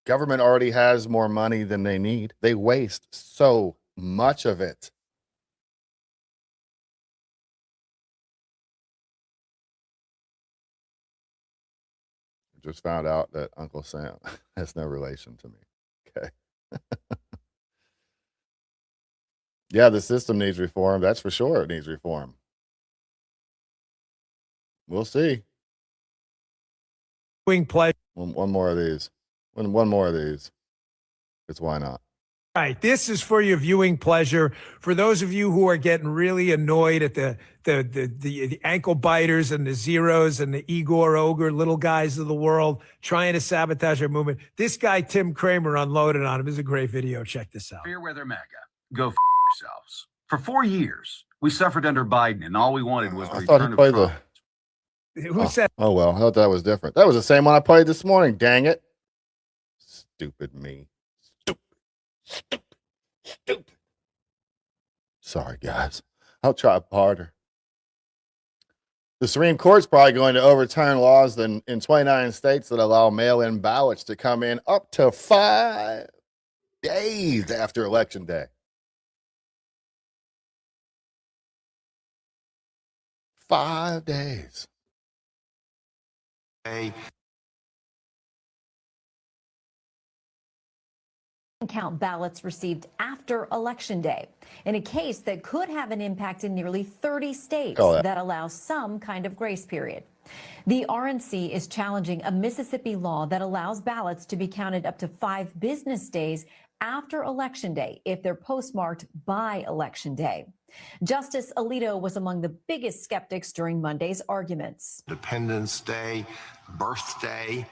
Government already has more money than they need. They waste so much of it. Just found out that Uncle Sam has no relation to me. Okay. Yeah, the system needs reform. That's for sure. It needs reform. We'll see. One more of these. One more of these. It's why not. All right, this is for your viewing pleasure. For those of you who are getting really annoyed at the ankle biters and the zeros and the Igor Ogre little guys of the world trying to sabotage our movement, this guy Tim Kramer unloaded on him. This is a great video. Check this out. Fair weather MAGA. Go yourselves. For 4 years, we suffered under Biden, and all we wanted was the I thought he return of played Trump. Who said? Oh well, I thought that was different. That was the same one I played this morning. Dang it! Stupid me. Stupid. Sorry, guys. I'll try harder. The Supreme Court's probably going to overturn laws in 29 states that allow mail-in ballots to come in up to 5 days after Election Day. 5 days. Count ballots received after Election Day in a case that could have an impact in nearly 30 states that allows some kind of grace period. The RNC is challenging a Mississippi law that allows ballots to be counted up to 5 business days after Election Day if they're postmarked by Election Day. Justice Alito was among the biggest skeptics during Monday's arguments. Independence Day, birthday,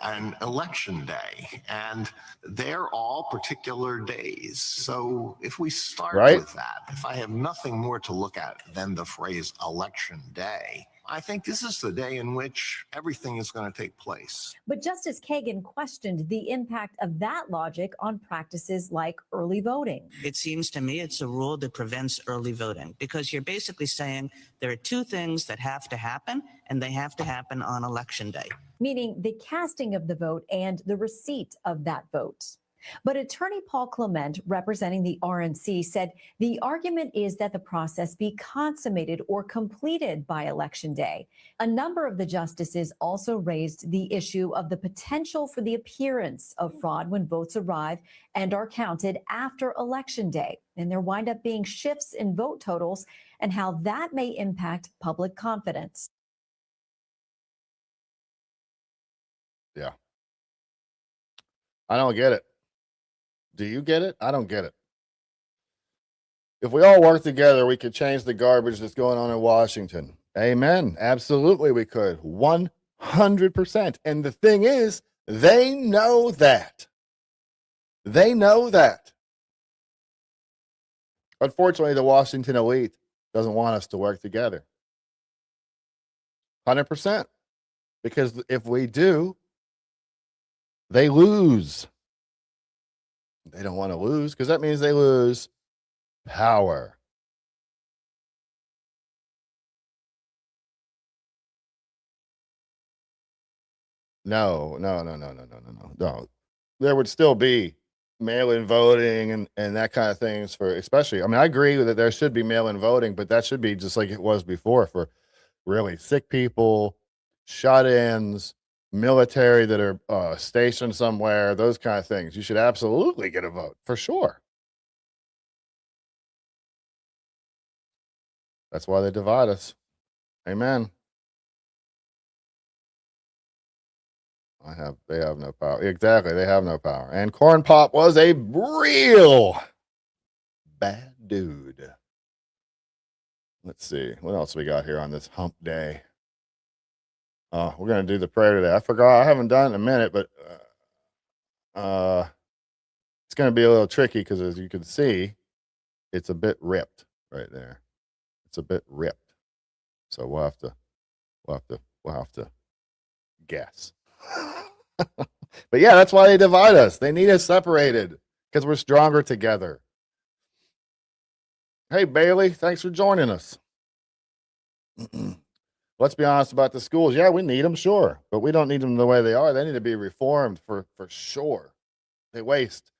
and Election Day, and they're all particular days. So if we start with that, if I have nothing more to look at than the phrase Election Day, I think this is the day in which everything is going to take place. But Justice Kagan questioned the impact of that logic on practices like early voting. It seems to me it's a rule that prevents early voting because you're basically saying there are 2 things that have to happen, and they have to happen on Election Day. Meaning the casting of the vote and the receipt of that vote. But attorney Paul Clement, representing the RNC, said the argument is that the process be consummated or completed by Election Day. A number of the justices also raised the issue of the potential for the appearance of fraud when votes arrive and are counted after Election Day. And there wind up being shifts in vote totals and how that may impact public confidence. Yeah. I don't get it. Do you get it? I don't get it. If we all work together, we could change the garbage that's going on in Washington. Amen. Absolutely, we could. 100%. And the thing is, they know that. They know that. Unfortunately, the Washington elite doesn't want us to work together. 100%. Because if we do, they lose. They don't want to lose because that means they lose power. No. There would still be mail-in voting and that kind of things for, especially, I mean, I agree that there should be mail-in voting, but that should be just like it was before for really sick people, shut-ins, military that are stationed somewhere, those kind of things. You should absolutely get a vote for sure. That's why they divide us. Amen. They have no power. Exactly. They have no power. And Corn Pop was a real bad dude. Let's see. What else we got here on this hump day? We're going to do the prayer today. I forgot. I haven't done it in a minute, but it's going to be a little tricky because as you can see, it's a bit ripped right there. It's a bit ripped. So we'll have to guess. But yeah, that's why they divide us. They need us separated because we're stronger together. Hey, Bailey, thanks for joining us. Let's be honest about the schools. Yeah, we need them, sure. But we don't need them the way they are. They need to be reformed for sure. They waste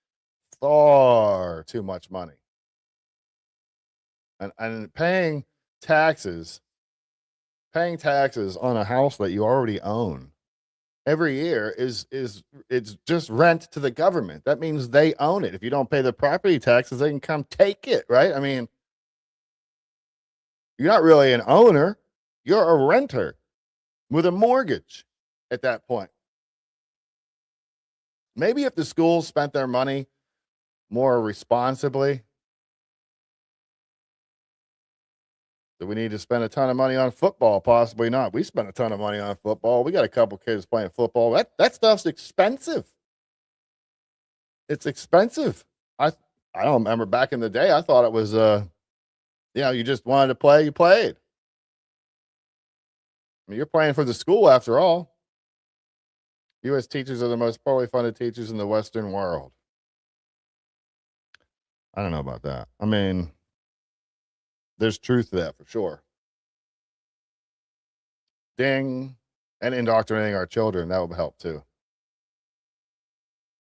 far too much money. And paying taxes on a house that you already own every year is it's just rent to the government. That means they own it. If you don't pay the property taxes, they can come take it, right? I mean, you're not really an owner. You're a renter with a mortgage at that point. Maybe if the schools spent their money more responsibly, do we need to spend a ton of money on football? Possibly not. We spend a ton of money on football. We got a couple kids playing football. That stuff's expensive. It's expensive. I don't remember back in the day. I thought it was, you just wanted to play, you played. I mean, you're playing for the school after all. U.S. teachers are the most poorly funded teachers in the Western world. I don't know about that. I mean, there's truth to that for sure. Ding. And indoctrinating our children, that would help too.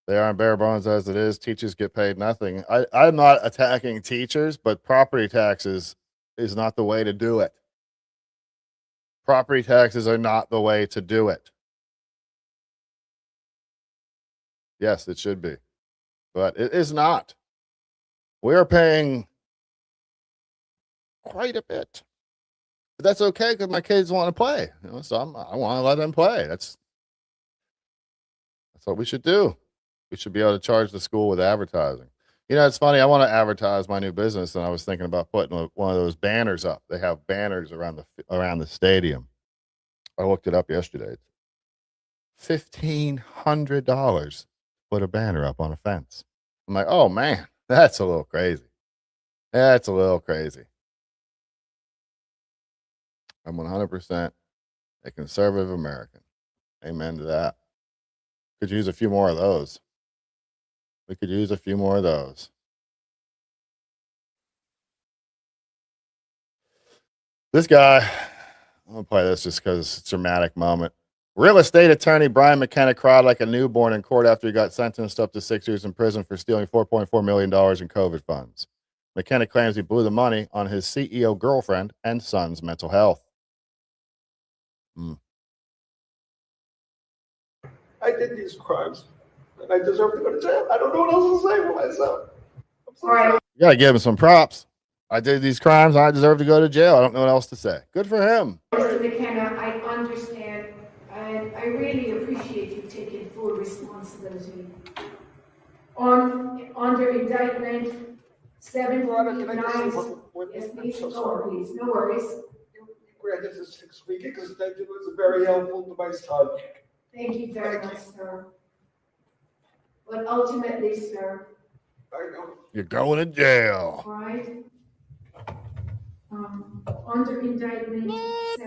They aren't bare bones as it is. Teachers get paid nothing. I'm not attacking teachers, but property taxes is not the way to do it. Property taxes are not the way to do it. Yes, it should be, but it is not. We're paying quite a bit. But that's okay because my kids want to play. So I want to let them play. That's what we should do. We should be able to charge the school with advertising. It's funny. I want to advertise my new business, and I was thinking about putting one of those banners up. They have banners around the stadium. I looked it up yesterday. $1,500 to put a banner up on a fence. I'm like, oh man, that's a little crazy. That's a little crazy. I'm 100% a conservative American. Amen to that. Could use a few more of those. We could use a few more of those. This guy, I'm going to play this just because it's a dramatic moment. Real estate attorney Brian McKenna cried like a newborn in court after he got sentenced up to 6 years in prison for stealing $4.4 million in COVID funds. McKenna claims he blew the money on his CEO girlfriend and son's mental health. I did these crimes, and I deserve to go to jail. I don't know what else to say for myself. I'm so sorry. You got to give him some props. I did these crimes, and I deserve to go to jail. I don't know what else to say. Good for him. Mr. McKenna, I understand, and I really appreciate you taking full responsibility. Under indictment 739. Yes, please, please, no worries. Granted this 6 weeks because it was very helpful to my son. Thank you very much, sir. But ultimately, sir, You're going to jail. right? Under indictment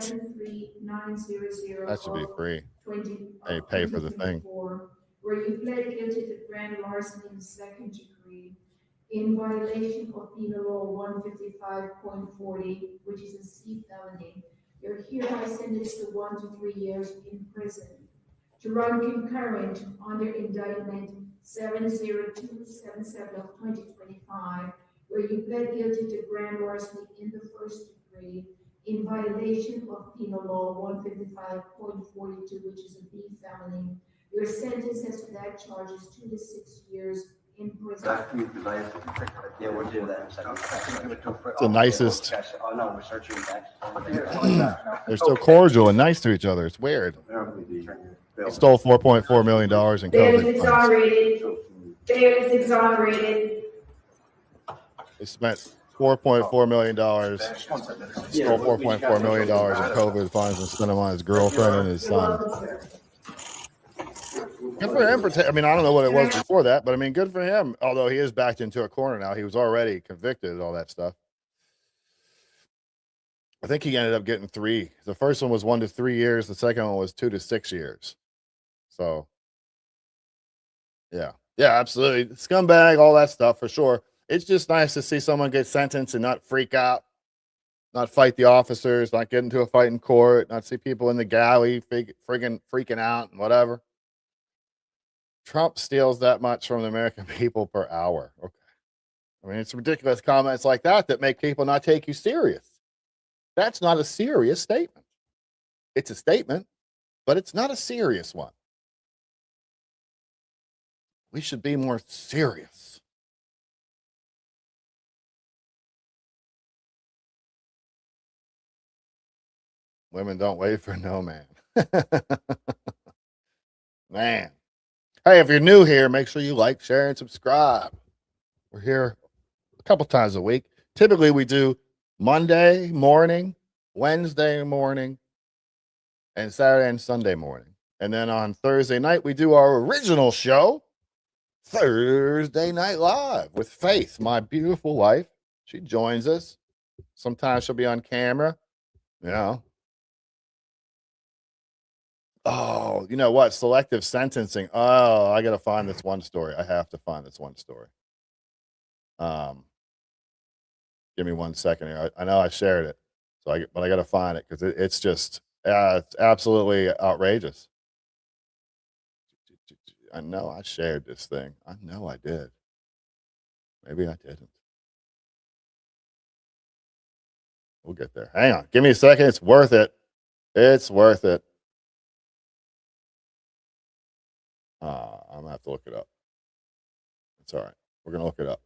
73900. That should be free. 20. Hey, pay for the thing. Where you pled guilty to grand larceny in the second degree in violation of Penal Law 155.40, which is a C felony. You're hereby sentenced to 1 to 3 years in prison to run concurrent under indictment 70277 of 2025, where you pled guilty to grand larceny in the first degree in violation of Penal Law 155.42, which is a B felony. Your sentence as to that charge is 2 to 6 years in prison. Yeah, we'll do that in a second. It's the nicest. Oh, no, we're searching that. They're so cordial and nice to each other. It's weird. He stole $4.4 million in Bail is COVID funds. exonerated. Bail is exonerated. They spent $4.4 million, stole $4.4 million in COVID funds and spent them on his girlfriend and his son. Good for him. I mean, I don't know what it was before that, but I mean, good for him. Although he is backed into a corner now. He was already convicted and all that stuff. I think he ended up getting 3. The first one was 1 to 3 years. The second one was 2 to 6 years. So, yeah, absolutely. Scumbag, all that stuff for sure. It's just nice to see someone get sentenced and not freak out, not fight the officers, not get into a fight in court, not see people in the galley freaking out and whatever. Trump steals that much from the American people per hour. Okay. I mean, it's ridiculous comments like that make people not take you serious. That's not a serious statement. It's a statement, but it's not a serious one. We should be more serious. Women don't wait for no man. Man. Hey, if you're new here, make sure you like, share, and subscribe. We're here a couple times a week. Typically, we do Monday morning, Wednesday morning, and Saturday and Sunday morning. And then on Thursday night, we do our original show. Thursday Night Live with Faith, my beautiful wife. She joins us. Sometimes she'll be on camera, you know. Oh, you know what? Selective sentencing. Oh, I gotta find this one story. I have to find this one story. Give me 1 second here. I know I shared it, but I gotta find it because it's just it's absolutely outrageous. I know I shared this thing. I know I did. Maybe I didn't. We'll get there. Hang on. Give me a second. It's worth it. It's worth it. I'm gonna have to look it up. It's all right. We're gonna look it up.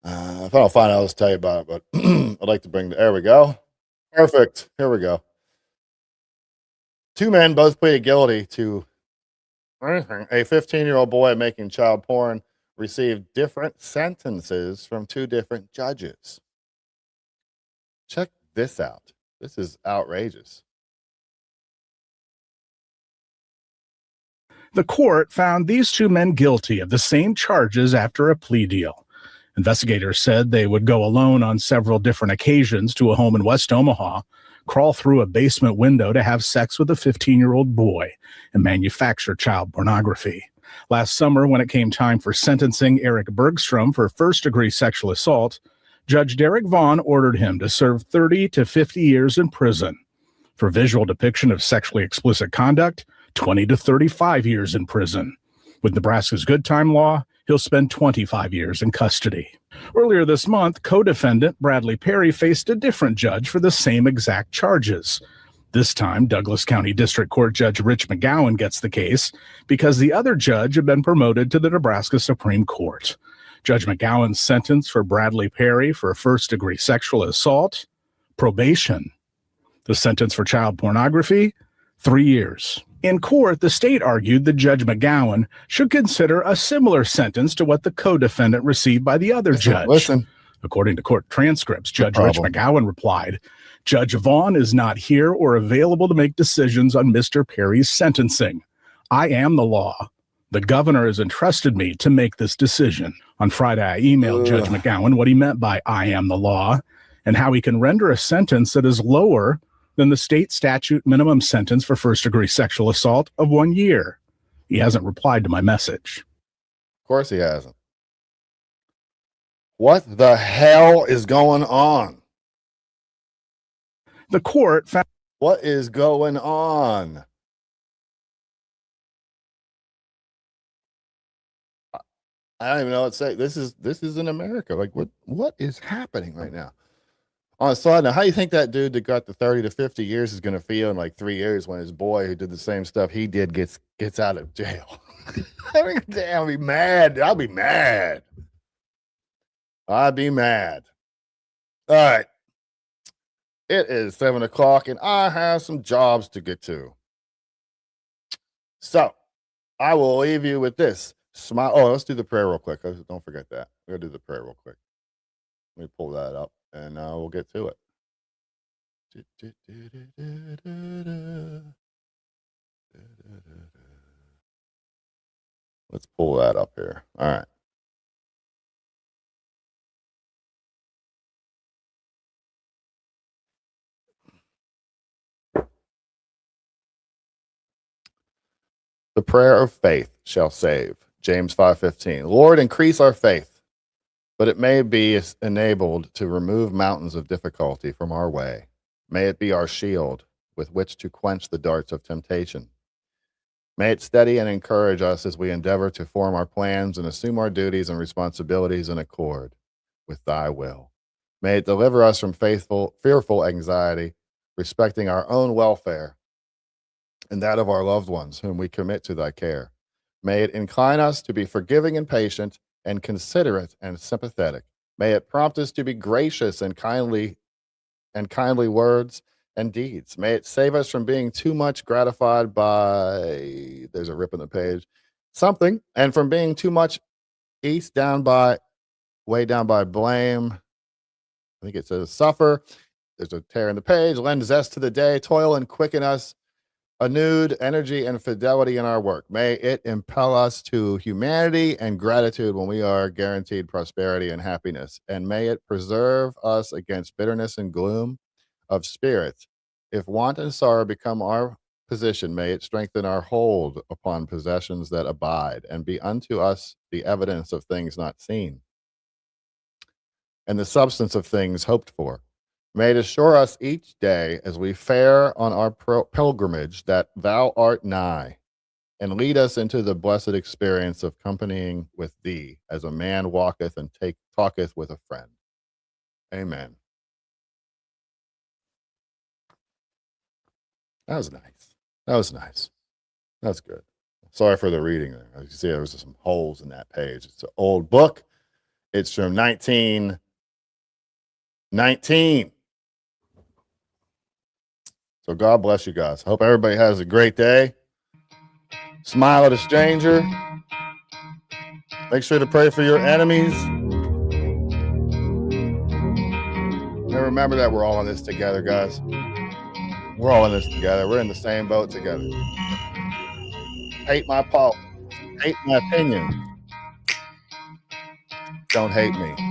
If I don't find it, I'll just tell you about it. But I'd like to bring. There we go. Perfect. Here we go. 2 men both pleaded guilty to a 15-year-old boy making child porn received different sentences from 2 different judges. Check this out. This is outrageous. The court found these 2 men guilty of the same charges after a plea deal. Investigators said they would go alone on several different occasions to a home in West Omaha, crawl through a basement window to have sex with a 15-year-old boy, and manufacture child pornography. Last summer, when it came time for sentencing Eric Bergstrom for first-degree sexual assault, Judge Derek Vaughn ordered him to serve 30 to 50 years in prison. For visual depiction of sexually explicit conduct, 20 to 35 years in prison. With Nebraska's good time law, he'll spend 25 years in custody. Earlier this month, co-defendant Bradley Perry faced a different judge for the same exact charges. This time, Douglas County District Court Judge Rich McGowan gets the case because the other judge had been promoted to the Nebraska Supreme Court. Judge McGowan's sentence for Bradley Perry for first-degree sexual assault, probation. The sentence for child pornography, 3 years. In court, the state argued that Judge McGowan should consider a similar sentence to what the co-defendant received by the other judge. According to court transcripts, Judge Rich McGowan replied, Judge Vaughn is not here or available to make decisions on Mr. Perry's sentencing. I am the law. The governor has entrusted me to make this decision. On Friday, I emailed Judge McGowan what he meant by I am the law and how he can render a sentence that is lower than the state statute minimum sentence for first-degree sexual assault of 1 year. He hasn't replied to my message. Of course he hasn't. What the hell is going on? The court found... What is going on? I don't even know what to say. This is in America. Like, what is happening right now? On a side note, how do you think that dude that got the 30 to 50 years is going to feel in like 3 years when his boy who did the same stuff he did gets out of jail? I'll be mad. I'll be mad. I'd be mad. All right. It is 7 o'clock and I have some jobs to get to. So I will leave you with this. Smile. Oh, let's do the prayer real quick. Don't forget that. We're going to do the prayer real quick. Let me pull that up. And we'll get to it. Let's pull that up here. All right. The prayer of faith shall save. James 5:15. Lord, increase our faith, but it may be enabled to remove mountains of difficulty from our way. May it be our shield with which to quench the darts of temptation. May it steady and encourage us as we endeavor to form our plans and assume our duties and responsibilities in accord with thy will. May it deliver us from fearful anxiety, respecting our own welfare and that of our loved ones whom we commit to thy care. May it incline us to be forgiving and patient and considerate and sympathetic. May it prompt us to be gracious and kindly words and deeds. May it save us from being too much gratified by, there's a rip in the page, something, and from being too much east way down by blame. I think it says suffer. There's a tear in the page. Lend zest to the day. Toil and quicken us. Renewed energy and fidelity in our work. May it impel us to humanity and gratitude when we are guaranteed prosperity and happiness. And may it preserve us against bitterness and gloom of spirit. If want and sorrow become our position, may it strengthen our hold upon possessions that abide and be unto us the evidence of things not seen and the substance of things hoped for. May it assure us each day as we fare on our pilgrimage that thou art nigh, and lead us into the blessed experience of companying with thee as a man walketh and talketh with a friend. Amen. That was nice. That's good. Sorry for the reading there. As you see, there was some holes in that page. It's an old book. It's from 1919. So God bless you guys. Hope everybody has a great day. Smile at a stranger. Make sure to pray for your enemies. And remember that we're all in this together, guys. We're all in this together. We're in the same boat together. Hate my fault. Hate my opinion. Don't hate me.